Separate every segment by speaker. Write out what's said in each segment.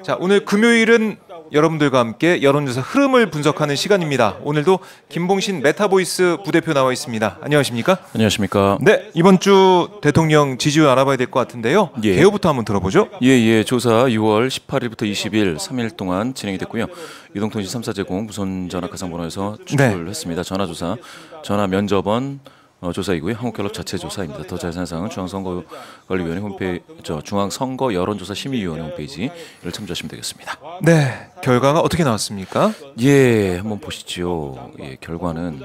Speaker 1: 자, 오늘 금요일은 여러분들과 함께 여론조사 흐름을 분석하는 시간입니다. 오늘도 김봉신 메타보이스 부대표 나와 있습니다. 안녕하십니까?
Speaker 2: 안녕하십니까?
Speaker 1: 네, 이번 주 대통령 지지율 알아봐야 될 것 같은데요.
Speaker 2: 예.
Speaker 1: 개요부터 한번 들어보죠.
Speaker 2: 예, 조사 6월 18일부터 20일 3일 동안 진행이 됐고요. 이동통신 3사 제공 무선 전화 가상번호에서 추출했습니다. 전화조사, 전화 면접원 조사이고요. 한국갤럽 자체 조사입니다. 더 자세한 사항은 중앙선거관리위원회 홈페이지, 중앙선거 여론조사 심의위원회 홈페이지를 참조하시면 되겠습니다.
Speaker 1: 네, 결과가 어떻게 나왔습니까?
Speaker 2: 예, 한번 보시죠. 예, 결과는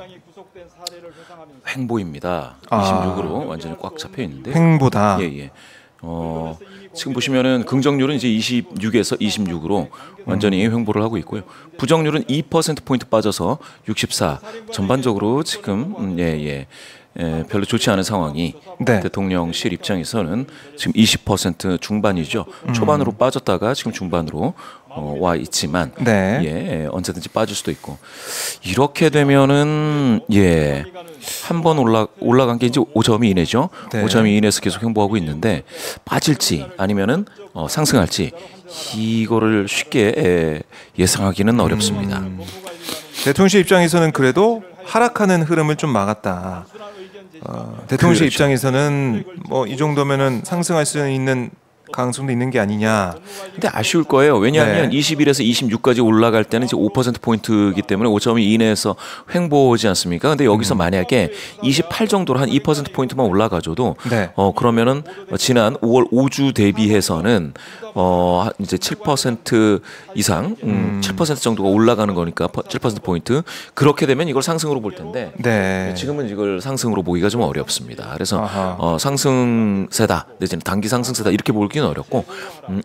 Speaker 2: 횡보입니다. 26으로 완전히 꽉 잡혀 있는데.
Speaker 1: 횡보다.
Speaker 2: 예. 지금 보시면은 긍정률은 이제 26에서 26으로 완전히 횡보를 하고 있고요. 부정률은 2%포인트 빠져서 64. 전반적으로 지금 별로 좋지 않은 상황이 대통령실 입장에서는 지금 20% 중반이죠. 초반으로 빠졌다가 지금 중반으로 와 있지만 언제든지 빠질 수도 있고 이렇게 되면은 한 번 올라간 게 이제 5점 이내죠. 5점 이내에서 계속 횡보하고 있는데 빠질지 아니면은 상승할지 이거를 쉽게 예상하기는 어렵습니다.
Speaker 1: 대통령실 입장에서는 그래도 하락하는 흐름을 좀 막았다. 대통령실 입장에서는 뭐 이 정도면은 상승할 수 있는 가능성도 있는 게 아니냐.
Speaker 2: 근데 아쉬울 거예요. 왜냐하면 21에서 26까지 올라갈 때는 이제 5%포인트이기 때문에 5점 이내에서 횡보지 않습니까? 근데 여기서 만약에 28 정도로 한 2%포인트만 올라가줘도 그러면은 지난 5월 5주 대비해서는 이제 7% 이상 7% 정도가 올라가는 거니까 7%포인트 그렇게 되면 이걸 상승으로 볼 텐데 지금은 이걸 상승으로 보기가 좀 어렵습니다. 그래서 상승세다 내지는 단기 상승세다 이렇게 보기는 어렵고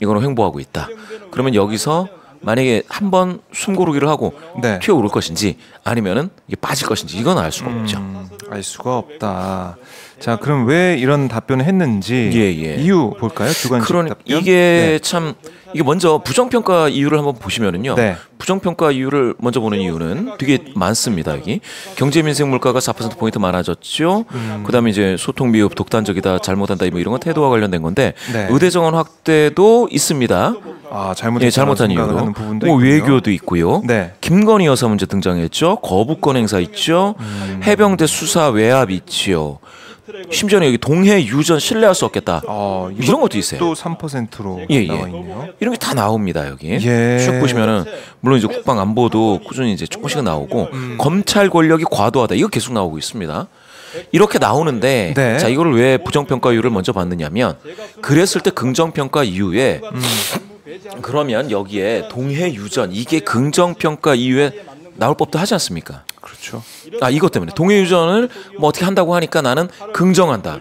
Speaker 2: 이거는 횡보하고 있다. 그러면 여기서 만약에 한번 숨고르기를 하고 튀어오를 것인지 아니면은 이게 빠질 것인지 이건 알 수가 없죠.
Speaker 1: 알 수가 없다. 자, 그럼 왜 이런 답변을 했는지 이유 볼까요? 주관식 답변.
Speaker 2: 이게 참 이게 먼저 부정평가 이유를 한번 보시면은요. 부정평가 이유를 먼저 보는 이유는 되게 많습니다. 여기 경제민생 물가가 4%포인트 많아졌죠. 그다음에 이제 소통 미흡, 독단적이다, 잘못한다 뭐 이런 건 태도와 관련된 건데 의대 정원 확대도 있습니다. 잘못한 이유로 외교도 있고요. 김건희 여사 문제 등장했죠. 거부권 행사 있죠. 해병대 수사 외압 있지요. 심지어는 여기 동해 유전 신뢰할 수 없겠다. 이런 것도 있어요.
Speaker 1: 또 3%로 나와 있네요.
Speaker 2: 이런 게 다 나옵니다 여기. 쭉 보시면은 물론 이제 국방 안보도 꾸준히 이제 조금씩은 나오고 검찰 권력이 과도하다 이거 계속 나오고 있습니다. 이렇게 나오는데 자 이거를 왜 부정평가 이유를 먼저 받느냐면 그랬을 때 긍정평가 이유에 그러면 여기에 동해 유전 이게 긍정평가 이유에 나올 법도 하지 않습니까?
Speaker 1: 그렇죠.
Speaker 2: 이것 때문에 동해 유전을 뭐 어떻게 한다고 하니까 나는 긍정한다.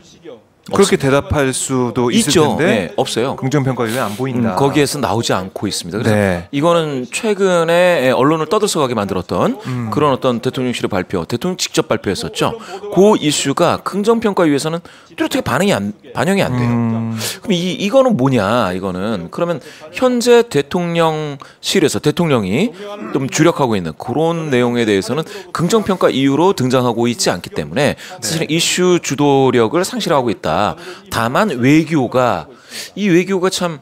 Speaker 1: 그렇게 대답할 수도 있을 텐데
Speaker 2: 없어요.
Speaker 1: 긍정평가 이유에 안 보인다.
Speaker 2: 거기에서 나오지 않고 있습니다. 그래서 이거는 최근에 언론을 떠들썩하게 만들었던 그런 어떤 대통령실의 발표, 대통령 직접 발표했었죠. 그 이슈가 긍정평가 이유에서는 뚜렷하게 반영이 안 돼요. 그럼 이거는 뭐냐? 이거는 그러면 현재 대통령실에서 대통령이 좀 주력하고 있는 그런 내용에 대해서는 긍정평가 이유로 등장하고 있지 않기 때문에 사실 이슈 주도력을 상실하고 있다. 다만 외교가 참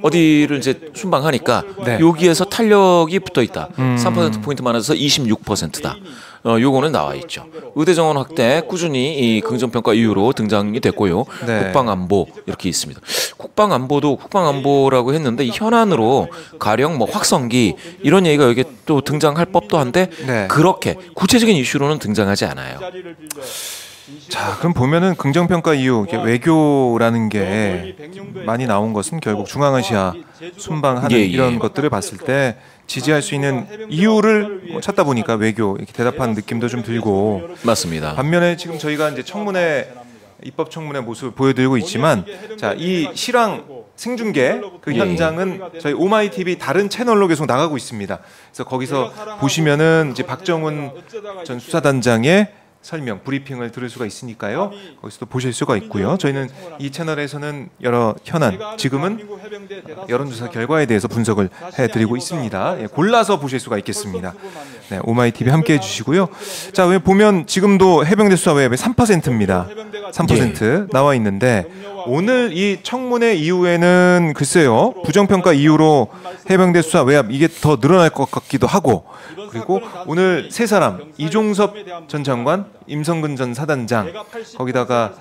Speaker 2: 어디를 이제 순방하니까 여기에서 탄력이 붙어 있다. 3%포인트 많아져서 26%다. 요거는 나와 있죠. 의대 정원 확대 꾸준히 이 긍정평가 이유로 등장이 됐고요. 국방안보 이렇게 있습니다. 국방안보라고 했는데 이 현안으로 가령 뭐 확성기 이런 얘기가 여기 또 등장할 법도 한데 그렇게 구체적인 이슈로는 등장하지 않아요.
Speaker 1: 자, 그럼 보면은 긍정평가 이유 외교라는 게 많이 나온 것은 결국 중앙아시아 순방하는 이런 것들을 봤을 때 지지할 수 있는 이유를 찾다 보니까 외교 이렇게 대답하는 느낌도 좀 들고
Speaker 2: 맞습니다.
Speaker 1: 반면에 지금 저희가 이제 입법 청문회 모습을 보여드리고 있지만 자, 이 실황 생중계 그 현장은 저희 오마이TV 다른 채널로 계속 나가고 있습니다. 그래서 거기서 보시면은 이제 박정훈 전 수사단장의 설명, 브리핑을 들을 수가 있으니까요. 거기서도 보실 수가 있고요. 저희는 이 채널에서는 여러 현안, 지금은 여론조사 결과에 대해서 분석을 해드리고 있습니다. 골라서 보실 수가 있겠습니다. 오마이TV 함께해 주시고요. 자, 보면 지금도 해병대 수사 외압이 3%입니다. 3% 나와 있는데 오늘 이 청문회 이후에는 글쎄요 부정평가 이후로 해병대 수사 외압 이게 더 늘어날 것 같기도 하고 그리고 오늘 세 사람 이종섭 전 장관, 임성근 전 사단장 거기다가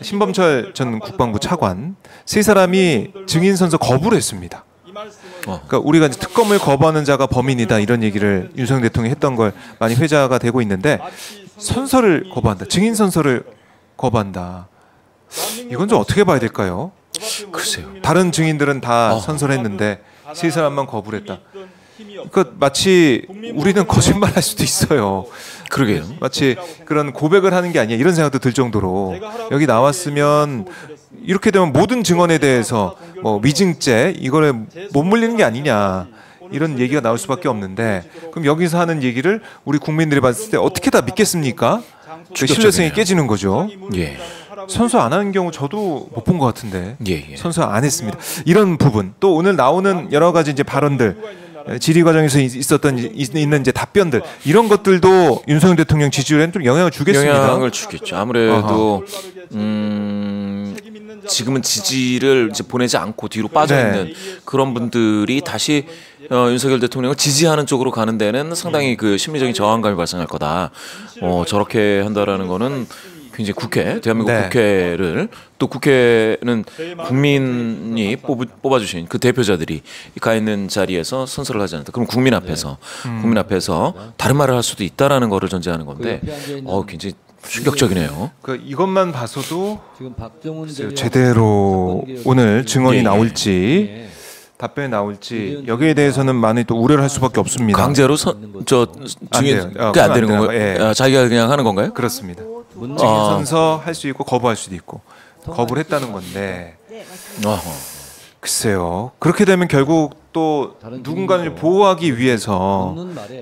Speaker 1: 신범철 전 국방부 차관 세 사람이 증인 선서 거부를 했습니다. 그러니까 우리가 이제 특검을 거부하는 자가 범인이다 이런 얘기를 윤석열 대통령이 했던 걸 많이 회자가 되고 있는데 선서를 거부한다. 증인 선서를 거부한다. 이건 좀 어떻게 봐야 될까요?
Speaker 2: 글쎄요.
Speaker 1: 다른 증인들은 다 선서를 했는데 세 사람만 거부를 했다. 그러니까 마치 우리는 거짓말할 수도 있어요.
Speaker 2: 그러게요.
Speaker 1: 마치 그런 고백을 하는 게 아니야 이런 생각도 들 정도로 여기 나왔으면 이렇게 되면 모든 증언에 대해서 뭐 위증죄 이거를 못 물리는 게 아니냐 이런 얘기가 나올 수밖에 없는데 그럼 여기서 하는 얘기를 우리 국민들이 봤을 때 어떻게 다 믿겠습니까? 그 신뢰성이 깨지는 거죠.
Speaker 2: 예.
Speaker 1: 선서 안 하는 경우 저도 못 본 것 같은데
Speaker 2: 예.
Speaker 1: 선서 안 했습니다. 이런 부분 또 오늘 나오는 여러 가지 이제 발언들 질의 과정에서 있는 이제 답변들 이런 것들도 윤석열 대통령 지지율에는 좀 영향을 주겠습니다.
Speaker 2: 영향을 주겠죠. 아무래도 지금은 지지를 이제 보내지 않고 뒤로 빠져 있는 그런 분들이 다시 윤석열 대통령을 지지하는 쪽으로 가는 데는 상당히 그 심리적인 저항감이 발생할 거다. 저렇게 한다라는 거는 굉장히 대한민국 국회를 또 국회는 국민이 뽑아주신 그 대표자들이 가 있는 자리에서 선서를 하지 않는다. 그럼 국민 앞에서 다른 말을 할 수도 있다라는 거를 전제하는 건데, 굉장히 충격적이네요.
Speaker 1: 이것만 봐서도 제대로 오늘 증언이 나올지 답변이 나올지 여기에 대해서는 많이 또 우려를 할 수밖에 없습니다.
Speaker 2: 강제로 증인 안 되는 건가요? 자기가 그냥 하는 건가요?
Speaker 1: 그렇습니다. 증인 선서 할 수 있고 거부할 수도 있고 거부를 했다는 건데 글쎄요. 그렇게 되면 결국 또 누군가를 보호하기 위해서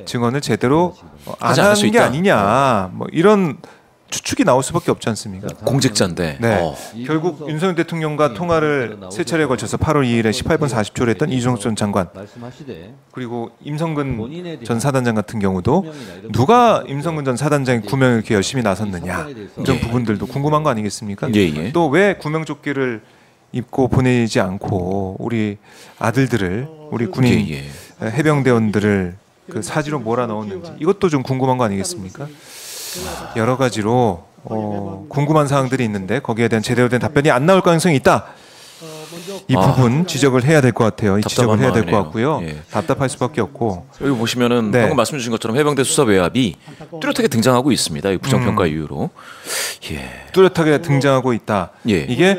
Speaker 1: 증언을 제대로 안 하는 게 아니냐 뭐 이런 추측이 나올 수밖에 없지 않습니까?
Speaker 2: 공직자인데.
Speaker 1: 결국 윤석열 대통령과 통화를 세 차례에 걸쳐서 8월 2일에 18분 40초를 했던 이종섭 전 장관 그리고 임성근 전 사단장 같은 경우도 누가 임성근 전 사단장의 구명을 이렇게 열심히 나섰느냐 이런 부분들도 궁금한 거 아니겠습니까? 또 왜 구명조끼를 입고 보내지 않고 우리 아들들을 우리 군인 해병대원들을 그 사지로 몰아넣었는지 이것도 좀 궁금한 거 아니겠습니까? 여러 가지로 궁금한 사항들이 있는데 거기에 대한 제대로 된 답변이 안 나올 가능성이 있다. 이 부분 지적을 해야 될 것 같아요. 지적을 해야 될 것 같고요. 답답할 수밖에 없고
Speaker 2: 여기 보시면은 방금 말씀 주신 것처럼 해병대 수사 외압이 뚜렷하게 등장하고 있습니다. 이 부정평가 이후로
Speaker 1: 뚜렷하게 등장하고 있다. 이게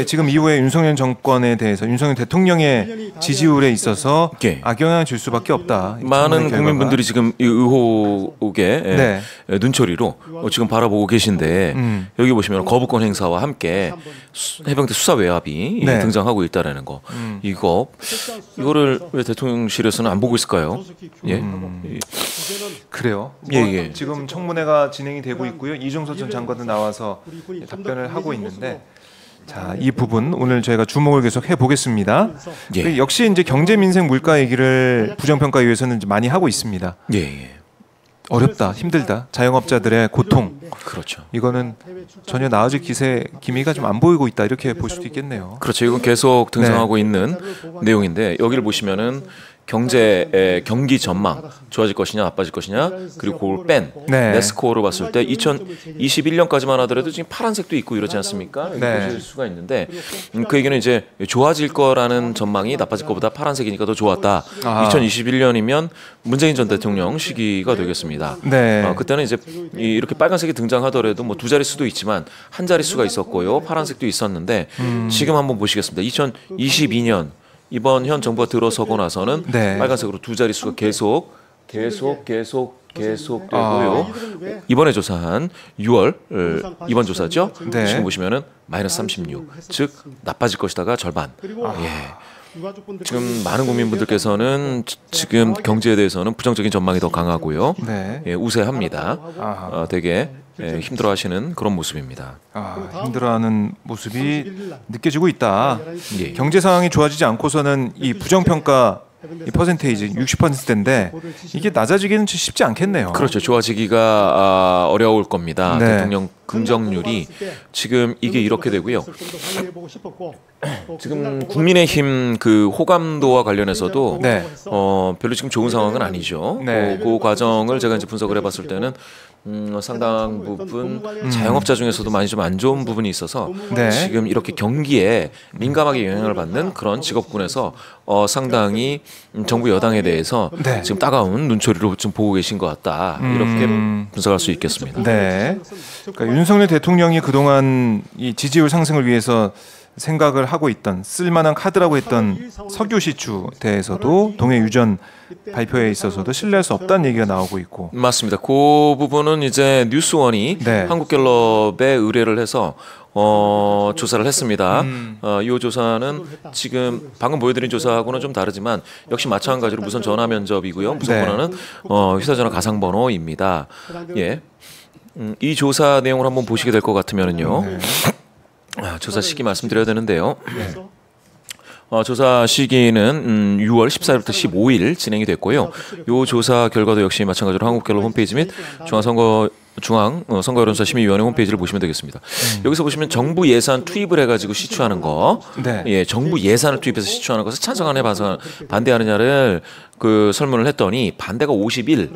Speaker 1: 지금 이후에 윤석열 정권에 대해서 윤석열 대통령의 지지율에 있어서 악영향을 줄 수밖에 없다.
Speaker 2: 많은 국민분들이 지금 이 의혹의 눈초리로 지금 바라보고 계신데 여기 보시면 거부권 행사와 함께 해병대 수사 외압이 등장하고 있다라는 거. 이거를 왜 대통령실에서는 안 보고 있을까요?
Speaker 1: 그래요. 지금 청문회가 진행이 되고 있고요. 이종섭 전 장관도 나와서 답변을 하고 있는데 자, 이 부분 오늘 저희가 주목을 계속 해보겠습니다. 역시 이제 경제 민생 물가 얘기를 부정평가 위해서는 많이 하고 있습니다. 어렵다, 힘들다, 자영업자들의 고통.
Speaker 2: 그렇죠.
Speaker 1: 이거는 전혀 나아질 기미가 좀 안 보이고 있다 이렇게 볼 수도 있겠네요.
Speaker 2: 그렇죠. 이건 계속 등장하고 있는 내용인데 여기를 보시면은 경기 전망 좋아질 것이냐 나빠질 것이냐 그리고 그걸 뺀 네스코어로 봤을 때 2021년까지만 하더라도 지금 파란색도 있고 이러지 않습니까? 보실 수가 있는데 그 얘기는 이제 좋아질 거라는 전망이 나빠질 것보다 파란색이니까 더 좋았다. 2021년이면 문재인 전 대통령 시기가 되겠습니다. 그때는 이제 이렇게 빨간색이 등장하더라도 뭐 두 자릿수도 있지만 한 자릿수가 있었고요. 파란색도 있었는데 지금 한번 보시겠습니다. 2022년 이번 현 정부가 들어서고 나서는 빨간색으로 두 자릿수가 계속 되고요. 이번에 조사한 6월 이번 조사죠. 지금 보시면은 마이너스 36, 즉 나빠질 것이다가 절반. 지금 많은 국민분들께서는 지금 경제에 대해서는 부정적인 전망이 더 강하고요. 우세합니다. 되게 힘들어하시는 그런 모습입니다.
Speaker 1: 힘들어하는 모습이 느껴지고 있다. 경제 상황이 좋아지지 않고서는 이 부정평가 이 퍼센테이지 60%대인데 이게 낮아지기는 쉽지 않겠네요.
Speaker 2: 그렇죠. 좋아지기가 어려울 겁니다.
Speaker 1: 네.
Speaker 2: 대통령 긍정률이 지금 이게 이렇게 되고요. 지금 국민의힘 그 호감도와 관련해서도
Speaker 1: 네.
Speaker 2: 별로 지금 좋은 상황은 아니죠.
Speaker 1: 네.
Speaker 2: 그 과정을 제가 이제 분석을 해봤을 때는 상당 부분 자영업자 중에서도 많이 좀 안 좋은 부분이 있어서
Speaker 1: 네.
Speaker 2: 지금 이렇게 경기에 민감하게 영향을 받는 그런 직업군에서 상당히 정부 여당에 대해서
Speaker 1: 네.
Speaker 2: 지금 따가운 눈초리로 좀 보고 계신 것 같다. 이렇게 분석할 수 있겠습니다.
Speaker 1: 네. 그러니까 윤석열 대통령이 그동안 이 지지율 상승을 위해서 생각을 하고 있던 쓸만한 카드라고 했던 석유 시추 대해서도 동해 유전 발표에 있어서도 신뢰할 수 없다는 얘기가 나오고 있고.
Speaker 2: 맞습니다. 그 부분은 이제 뉴스원이
Speaker 1: 네.
Speaker 2: 한국갤럽에 의뢰를 해서 조사를 했습니다. 이 조사는 지금 방금 보여드린 조사하고는 좀 다르지만 역시 마찬가지로 무선 전화 면접이고요. 무선
Speaker 1: 네.
Speaker 2: 번호는 휴대전화 가상번호입니다. 예, 이 조사 내용을 한번 보시게 될 것 같으면은요.
Speaker 1: 네.
Speaker 2: 조사 시기 말씀드려야 되는데요. 조사 시기는 6월 14일부터 15일 진행이 됐고요. 이 조사 결과도 역시 마찬가지로 한국갤럽 홈페이지 및 선거여론조사 심의위원회 홈페이지를 보시면 되겠습니다. 여기서 보시면 정부 예산 투입을 해가지고 시추하는 거,
Speaker 1: 네.
Speaker 2: 예, 정부 예산을 투입해서 시추하는 것을 찬성하느냐 반대하느냐를 그 설문을 했더니 반대가 51,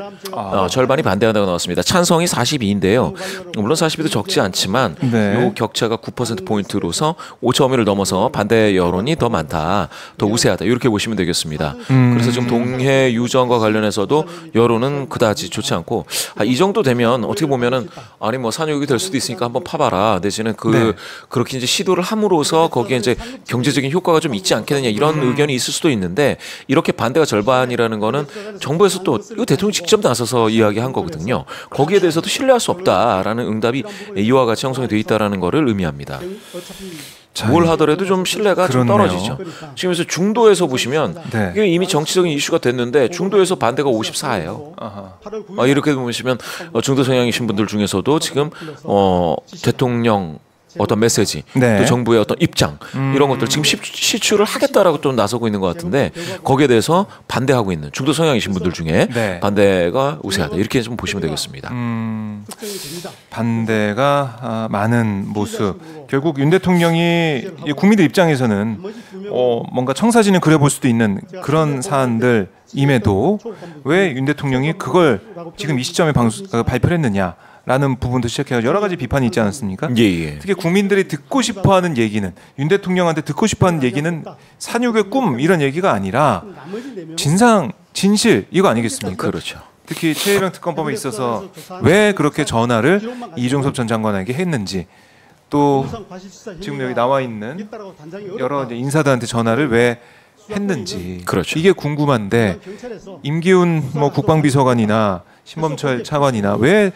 Speaker 2: 절반이 반대한다고 나왔습니다. 찬성이 42인데요. 물론 42도 적지 않지만
Speaker 1: 네.
Speaker 2: 이 격차가 9%포인트로서 오차 범위를 넘어서 반대 여론이 더 많다, 더 우세하다 이렇게 보시면 되겠습니다. 그래서 지금 동해 유전과 관련해서도 여론은 그다지 좋지 않고 이 정도 되면 어떻게 보면은 아니 뭐 산욕이 될 수도 있으니까 한번 파봐라 대신에
Speaker 1: 네.
Speaker 2: 그렇게 이제 시도를 함으로써 거기에 이제 경제적인 효과가 좀 있지 않겠느냐 이런 의견이 있을 수도 있는데 이렇게 반대가 절반이라는 거는 정부에서 또 이거 대통령이 직접 나서서 이야기한 거거든요. 거기에 대해서도 신뢰할 수 없다라는 응답이 이와 같이 형성이 돼 있다라는 거를 의미합니다. 뭘 하더라도 좀 신뢰가 좀
Speaker 1: 그렇네요.
Speaker 2: 떨어지죠. 지금 그래서 중도에서 보시면
Speaker 1: 네.
Speaker 2: 이게 이미 정치적인 이슈가 됐는데 중도에서 반대가 54예요. 이렇게 보시면 중도 성향이신 분들 중에서도 지금 대통령 어떤 메시지,
Speaker 1: 네.
Speaker 2: 또 정부의 어떤 입장 이런 것들 지금 시추를 하겠다라고 또 나서고 있는 것 같은데 거기에 대해서 반대하고 있는 중도 성향이신 분들 중에
Speaker 1: 네.
Speaker 2: 반대가 우세하다 이렇게 좀 보시면 되겠습니다.
Speaker 1: 반대가 많은 모습. 결국 윤 대통령이 국민들 입장에서는 뭔가 청사진을 그려볼 수도 있는 그런 사안들임에도 왜 윤 대통령이 그걸 지금 이 시점에 발표를 했느냐. 라는 부분도 시작해서 여러 가지 비판이 있지 않았습니까?
Speaker 2: 예.
Speaker 1: 특히 국민들이 듣고 싶어하는 얘기는 윤 대통령한테 듣고 싶어하는 얘기는 산육의 꿈 이런 얘기가 아니라 진실 이거 아니겠습니까?
Speaker 2: 그렇죠.
Speaker 1: 특히 최혜병 특검법에 있어서 왜 그렇게 전화를 이종섭 전 장관에게 했는지 또 지금 여기 나와 있는 여러 이제 인사들한테 전화를 왜 했는지
Speaker 2: 그렇죠.
Speaker 1: 이게 궁금한데 임기훈 국방비서관이나 신범철 차관이나 왜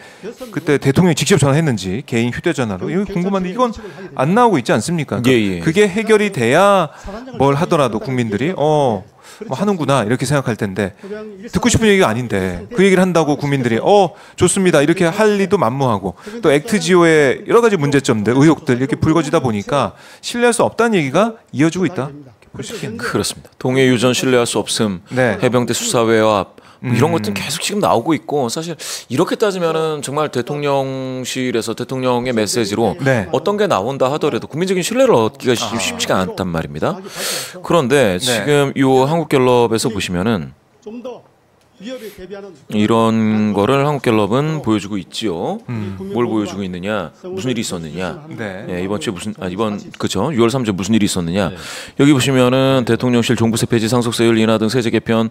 Speaker 1: 그때 대통령이 직접 전화했는지 개인 휴대전화로 이거 궁금한데 이건 안 나오고 있지 않습니까? 그러니까
Speaker 2: 예.
Speaker 1: 그게 해결이 돼야 뭘 하더라도 국민들이 뭐 하는구나 이렇게 생각할 텐데 듣고 싶은 얘기가 아닌데 그 얘기를 한다고 국민들이 좋습니다 이렇게 할 리도 만무하고 또 액트지오의 여러 가지 문제점들 의혹들 이렇게 불거지다 보니까 신뢰할 수 없다는 얘기가 이어지고 있다. 볼 수 있겠네요.
Speaker 2: 그렇습니다. 동해 유전 신뢰할 수 없음,
Speaker 1: 네.
Speaker 2: 해병대 수사 외압 이런 것들은 계속 지금 나오고 있고 사실 이렇게 따지면은 정말 대통령실에서 대통령의 메시지로
Speaker 1: 네.
Speaker 2: 어떤 게 나온다 하더라도 국민적인 신뢰를 얻기가 쉽지가 않단 말입니다. 그런데 지금 이 한국갤럽에서 보시면은 이런 거를 한국갤럽은 보여주고 있지요. 뭘 보여주고 있느냐? 무슨 일이 있었느냐?
Speaker 1: 네.
Speaker 2: 예, 이번 주에 그죠? 6월 3일 무슨 일이 있었느냐? 여기 보시면은 대통령실 종부세 폐지, 상속세율 인하 등 세제 개편.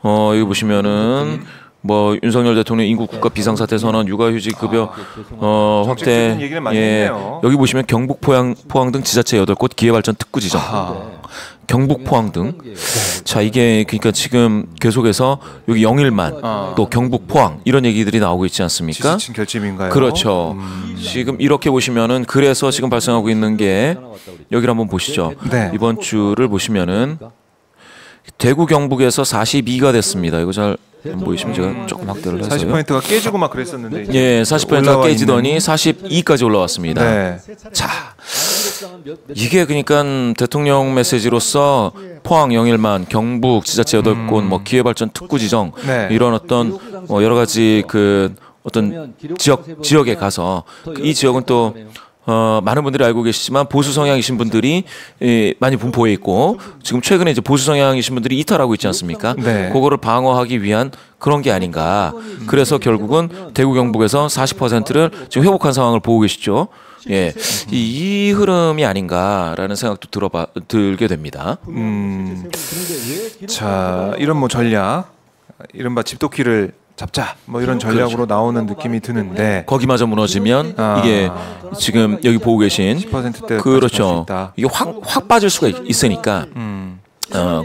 Speaker 2: 여기 보시면은 윤석열 대통령 인구 국가 비상사태 선언, 육아휴직 급여 확대.
Speaker 1: 얘기를 많이 했네요.
Speaker 2: 여기 보시면 경북 포항 등 지자체 8곳 기회발전 특구 지정. 경북 포항 등. 자, 이게 그러니까 지금 계속해서 여기 영일만 또 경북 포항 이런 얘기들이 나오고 있지 않습니까?
Speaker 1: 지지층 결집인가요?
Speaker 2: 그렇죠. 지금 이렇게 보시면은 그래서 지금 발생하고 있는 게 여기를 한번 보시죠.
Speaker 1: 네.
Speaker 2: 이번 주를 보시면은 대구 경북에서 42가 됐습니다. 이거 잘 안 보이시면 제가 조금 확대를 해서요.
Speaker 1: 40%가 깨지고 막 그랬었는데
Speaker 2: 예, 40%가 깨지더니 42까지 올라왔습니다.
Speaker 1: 네.
Speaker 2: 자, 이게 그러니까 대통령 메시지로서 포항 영일만, 경북 지자체 8곳, 뭐 기회발전 특구 지정
Speaker 1: 네.
Speaker 2: 이런 어떤 여러 가지 그 어떤 지역에 가서 이 지역은 또 많은 분들이 알고 계시지만 보수 성향이신 분들이 많이 분포해 있고 지금 최근에 이제 보수 성향이신 분들이 이탈하고 있지 않습니까?
Speaker 1: 네.
Speaker 2: 그거를 방어하기 위한 그런 게 아닌가. 그래서 결국은 대구 경북에서 40%를 지금 회복한 상황을 보고 계시죠. 예, 이 흐름이 아닌가라는 생각도 들게 됩니다.
Speaker 1: 자, 이런 뭐 전략, 이른바 집도끼를 잡자, 뭐 이런 전략으로 나오는 느낌이 드는데
Speaker 2: 거기마저 무너지면 이게 지금 여기 보고 계신
Speaker 1: 10%대
Speaker 2: 그렇죠. 이게 확 빠질 수가 있으니까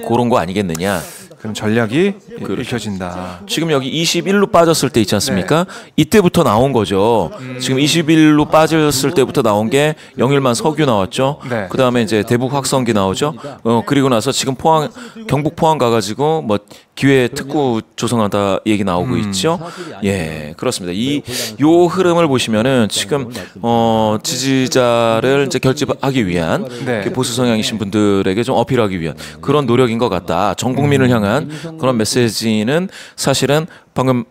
Speaker 2: 그런 거 아니겠느냐.
Speaker 1: 그런 전략이 읽혀진다.
Speaker 2: 지금 여기 21로 빠졌을 때 있지 않습니까? 이때부터 나온 거죠. 지금 21로 빠졌을 때부터 나온 게 영일만 석유 나왔죠.
Speaker 1: 네.
Speaker 2: 그 다음에 이제 대북 확성기 나오죠. 그리고 나서 지금 경북 포항 가가지고 뭐 기회 특구 조성하다 얘기 나오고 있죠. 예, 그렇습니다. 요 흐름을 보시면은 지금 지지자를 이제 결집하기 위한
Speaker 1: 네.
Speaker 2: 보수 성향이신 분들에게 좀 어필하기 위한 그런 노력인 것 같다. 전 국민을 향한 그런 메시지는 사실은 방금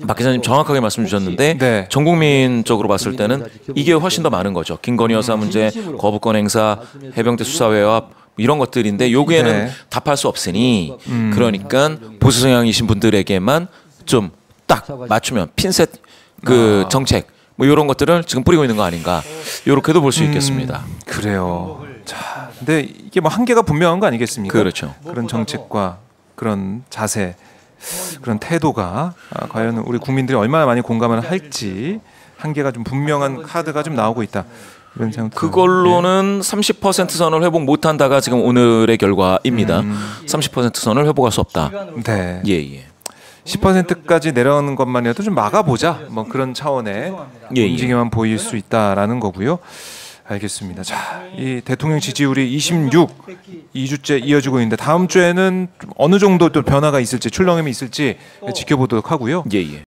Speaker 2: 박 기자님 정확하게 말씀 주셨는데
Speaker 1: 네.
Speaker 2: 전 국민적으로 봤을 때는 이게 훨씬 더 많은 거죠. 김건희 여사 문제, 거부권 행사, 해병대 수사외압 이런 것들인데 여기에는
Speaker 1: 네.
Speaker 2: 답할 수 없으니 그러니까 보수 성향이신 분들에게만 좀 딱 맞추면 핀셋 그 정책 뭐 이런 것들을 지금 뿌리고 있는 거 아닌가 이렇게도 볼 수 있겠습니다.
Speaker 1: 그래요. 자, 근데 이게 뭐 한계가 분명한 거 아니겠습니까?
Speaker 2: 그렇죠.
Speaker 1: 그런 정책과 그런 자세, 그런 태도가 과연 우리 국민들이 얼마나 많이 공감을 할지 한계가 좀 분명한 카드가 좀 나오고 있다. 이런 생각.
Speaker 2: 그걸로는 30% 선을 회복 못한다가 지금 오늘의 결과입니다. 30% 선을 회복할 수 없다.
Speaker 1: 네.
Speaker 2: 예.
Speaker 1: 10%까지 내려오는 것만이라도 좀 막아보자. 뭐 그런 차원의 움직임만 보일 수 있다라는 거고요. 알겠습니다. 자, 이 대통령 지지율이 2주째 이어지고 있는데 다음 주에는 어느 정도 또 변화가 있을지 출렁임이 있을지 지켜보도록 하고요.
Speaker 2: 예.